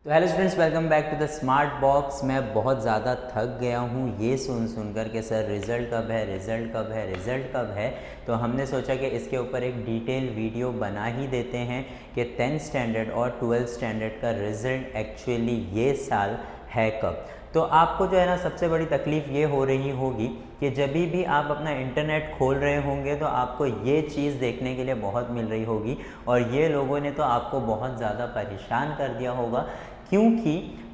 तो hello students, welcome back to the smart box. मैं बहुत ज़्यादा थक गया हूँ ये सुन कर के सर रिज़ल्ट कब है, रिज़ल्ट कब है, रिज़ल्ट कब है। तो हमने सोचा कि इसके ऊपर एक डिटेल वीडियो बना ही देते हैं कि 10th स्टैंडर्ड और 12th स्टैंडर्ड का रिज़ल्ट एक्चुअली ये साल है कब। तो आपको जो है ना सबसे बड़ी तकलीफ़ ये हो रही होगी कि जब भी आप अपना इंटरनेट खोल रहे होंगे तो आपको ये चीज़ देखने के लिए बहुत मिल रही होगी और ये लोगों ने तो आपको बहुत ज़्यादा परेशान कर दिया होगा, क्योंकि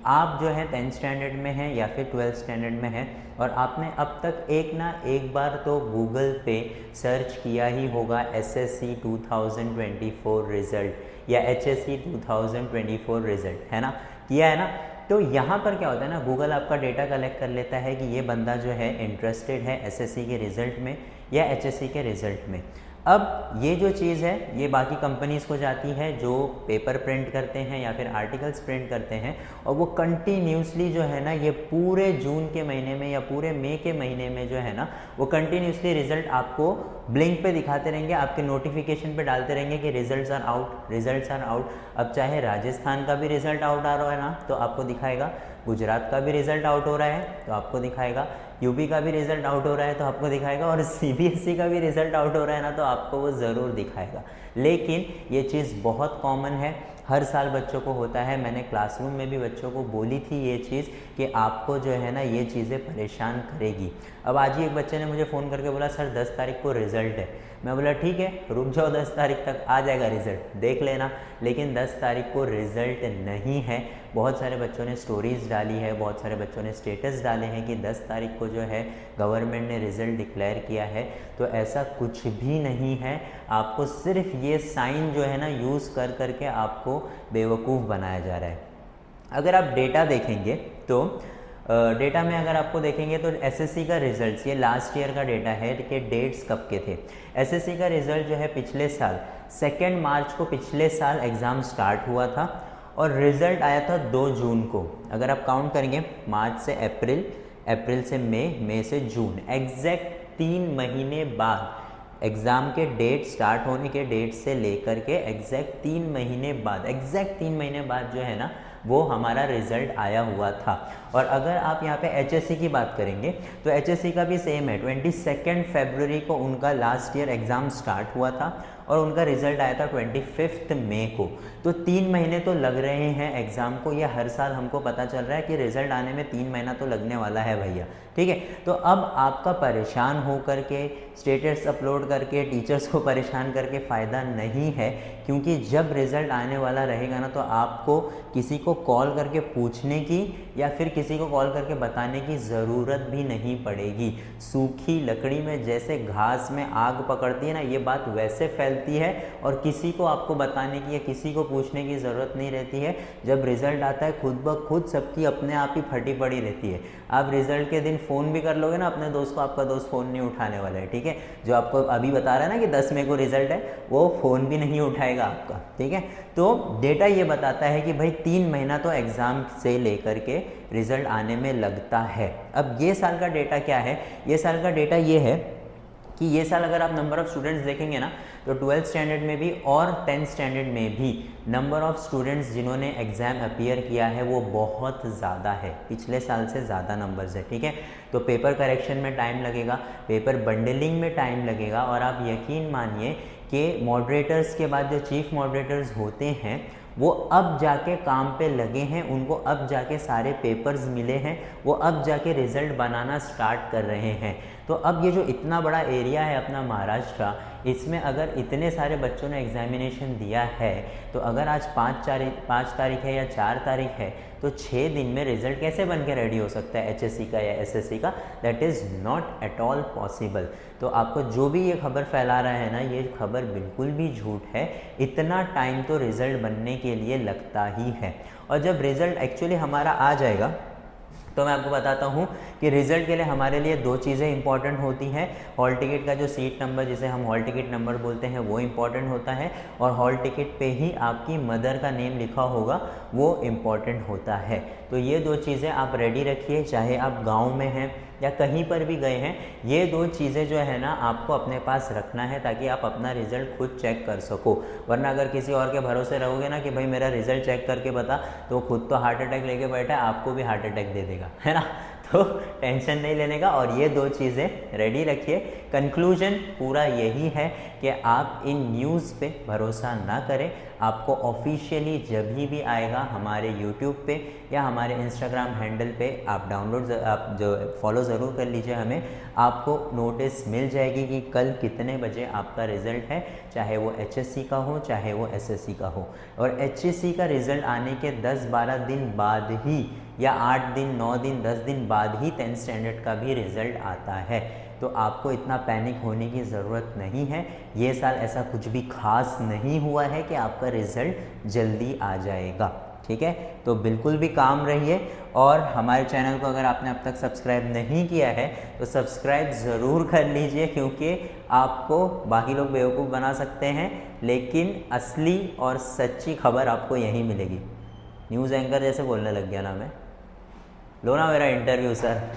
आप जो है 10th स्टैंडर्ड में हैं या फिर 12th स्टैंडर्ड में हैं और आपने अब तक एक ना एक बार तो गूगल पे सर्च किया ही होगा एसएससी 2024 रिज़ल्ट या एचएससी 2024 रिज़ल्ट, है ना, किया है ना। तो यहाँ पर क्या होता है ना, गूगल आपका डेटा कलेक्ट कर लेता है कि ये बंदा जो है इंटरेस्टेड है एसएससी के रिज़ल्ट में या एचएससी के रिज़ल्ट में। अब ये जो चीज़ है ये बाकी कंपनीज़ को जाती है जो पेपर प्रिंट करते हैं या फिर आर्टिकल्स प्रिंट करते हैं, और वो कंटिन्यूसली जो है ना ये पूरे जून के महीने में या पूरे मई के महीने में जो है ना वो कंटिन्यूसली रिज़ल्ट आपको ब्लिंक पे दिखाते रहेंगे, आपके नोटिफिकेशन पे डालते रहेंगे कि results are out, results are out. अब चाहे राजस्थान का भी रिज़ल्ट आउट आ रहा है ना तो आपको दिखाएगा, गुजरात का भी रिज़ल्ट आउट हो रहा है तो आपको दिखाएगा, यूपी का भी रिज़ल्ट आउट हो रहा है तो आपको दिखाएगा, और सीबीएसई का भी रिज़ल्ट आउट हो रहा है ना तो आपको वो ज़रूर दिखाएगा। लेकिन ये चीज़ बहुत कॉमन है, हर साल बच्चों को होता है। मैंने क्लासरूम में भी बच्चों को बोली थी ये चीज़ कि आपको जो है ना ये चीज़ें परेशान करेगी। अब आज ही एक बच्चे ने मुझे फ़ोन करके बोला सर 10 तारीख को रिज़ल्ट है। मैं बोला ठीक है रुक जाओ, 10 तारीख तक आ जाएगा रिज़ल्ट, देख लेना। लेकिन 10 तारीख को रिज़ल्ट नहीं है। बहुत सारे बच्चों ने स्टोरीज़ डाली है, बहुत सारे बच्चों ने स्टेटस डाले हैं कि 10 तारीख को जो है गवर्नमेंट ने रिज़ल्ट डिक्लेयर किया है। तो ऐसा कुछ भी नहीं है, आपको सिर्फ ये साइन जो है ना यूज़ कर करके आपको बेवकूफ़ बनाया जा रहा है। अगर आप डेटा देखेंगे तो डेटा में अगर आपको देखेंगे तो एसएससी का रिज़ल्ट ये लास्ट ईयर का डेटा है कि डेट्स कब के थे। एसएससी का रिज़ल्ट जो है पिछले साल 2 मार्च को पिछले साल एग्ज़ाम स्टार्ट हुआ था और रिज़ल्ट आया था 2 जून को। अगर आप काउंट करेंगे मार्च से अप्रैल, अप्रैल से मई, मई से जून, एग्जैक्ट 3 महीने बाद एग्ज़ाम के डेट स्टार्ट होने के डेट से लेकर के एग्जैक्ट 3 महीने बाद, एग्जैक्ट 3 महीने बाद जो है ना वो हमारा रिज़ल्ट आया हुआ था। और अगर आप यहाँ पे एचएससी की बात करेंगे तो एचएससी का भी सेम है, 22 फरवरी को उनका लास्ट ईयर एग्ज़ाम स्टार्ट हुआ था और उनका रिज़ल्ट आया था 25 मई को। तो 3 महीने तो लग रहे हैं एग्ज़ाम को, ये हर साल हमको पता चल रहा है कि रिज़ल्ट आने में 3 महीना तो लगने वाला है भैया, ठीक है। तो अब आपका परेशान हो करके स्टेटस अपलोड करके टीचर्स को परेशान करके फ़ायदा नहीं है, क्योंकि जब रिज़ल्ट आने वाला रहेगा ना तो आपको किसी को कॉल करके पूछने की या फिर किसी को कॉल करके बताने की ज़रूरत भी नहीं पड़ेगी। सूखी लकड़ी में जैसे घास में आग पकड़ती है ना, ये बात वैसे फैलती है और किसी को आपको बताने की या किसी को पूछने की ज़रूरत नहीं रहती है। जब रिज़ल्ट आता है खुद ब खुद सबकी अपने आप ही फटी पड़ी रहती है। आप रिज़ल्ट के दिन फ़ोन भी कर लोगे ना अपने दोस्त को, आपका दोस्त फ़ोन नहीं उठाने वाला है, ठीक है। जो आपको अभी बता रहा है ना कि 10 मई को रिज़ल्ट है, वो फ़ोन भी नहीं उठाएगा आपका, ठीक है। तो डेटा ये बताता है कि भाई 3 महीना तो एग्ज़ाम से लेकर के रिज़ल्ट आने में लगता है। अब ये साल का डेटा क्या है, ये साल का डेटा ये है कि ये साल अगर आप नंबर ऑफ़ स्टूडेंट्स देखेंगे ना तो 12th स्टैंडर्ड में भी और 10th स्टैंडर्ड में भी नंबर ऑफ़ स्टूडेंट्स जिन्होंने एग्ज़ाम अपीयर किया है वो बहुत ज़्यादा है, पिछले साल से ज़्यादा नंबर्स है, ठीक है। तो पेपर करेक्शन में टाइम लगेगा, पेपर बंडलिंग में टाइम लगेगा, और आप यकीन मानिए कि मॉडरेटर्स के बाद जो चीफ मॉडरेटर्स होते हैं वो अब जाके काम पे लगे हैं, उनको अब जाके सारे पेपर्स मिले हैं, वो अब जाके रिज़ल्ट बनाना स्टार्ट कर रहे हैं। तो अब ये जो इतना बड़ा एरिया है अपना महाराष्ट्र का, इसमें अगर इतने सारे बच्चों ने एग्जामिनेशन दिया है तो अगर आज 5 तारीख है या 4 तारीख है तो 6 दिन में रिज़ल्ट कैसे बन के रेडी हो सकता है एचएससी का या एसएससी का? That is not at all possible. तो आपको जो भी ये खबर फैला रहा है ना, ये खबर बिल्कुल भी झूठ है। इतना टाइम तो रिज़ल्ट बनने के लिए लगता ही है, और जब रिज़ल्ट एक्चुअली हमारा आ जाएगा तो मैं आपको बताता हूँ कि रिज़ल्ट के लिए हमारे लिए 2 चीज़ें इंपॉर्टेंट होती हैं। हॉल टिकट का जो सीट नंबर जिसे हम हॉल टिकट नंबर बोलते हैं वो इम्पॉर्टेंट होता है, और हॉल टिकट पे ही आपकी मदर का नेम लिखा होगा वो इम्पॉर्टेंट होता है। तो ये 2 चीज़ें आप रेडी रखिए, चाहे आप गांव में हैं या कहीं पर भी गए हैं, ये 2 चीज़ें जो है ना आपको अपने पास रखना है ताकि आप अपना रिज़ल्ट खुद चेक कर सको। वरना अगर किसी और के भरोसे रहोगे ना कि भाई मेरा रिज़ल्ट चेक करके बता, तो खुद तो हार्ट अटैक लेके बैठा है, आपको भी हार्ट अटैक दे देगा, है ना। तो टेंशन नहीं लेने का, और ये 2 चीज़ें रेडी रखिए। कंक्लूजन पूरा यही है कि आप इन न्यूज़ पे भरोसा ना करें। आपको ऑफिशियली जब भी आएगा हमारे यूट्यूब पे या हमारे इंस्टाग्राम हैंडल पे आप जो फॉलो ज़रूर कर लीजिए हमें, आपको नोटिस मिल जाएगी कि कल कितने बजे आपका रिज़ल्ट है, चाहे वो HSC का हो चाहे वो SSC का हो। और HSC का रिज़ल्ट आने के 10-12 दिन बाद ही, या 8 दिन 9 दिन 10 दिन बाद ही 10th स्टैंडर्ड का भी रिज़ल्ट आता है। तो आपको इतना पैनिक होने की ज़रूरत नहीं है। ये साल ऐसा कुछ भी खास नहीं हुआ है कि आपका रिज़ल्ट जल्दी आ जाएगा, ठीक है। तो बिल्कुल भी काम रहिए, और हमारे चैनल को अगर आपने अब तक सब्सक्राइब नहीं किया है तो सब्सक्राइब ज़रूर कर लीजिए, क्योंकि आपको बाकी लोग बेवकूफ़ बना सकते हैं लेकिन असली और सच्ची खबर आपको यहीं मिलेगी। न्यूज़ एंकर जैसे बोलने लग गया ना मैं, लो ना मेरा इंटरव्यू सर।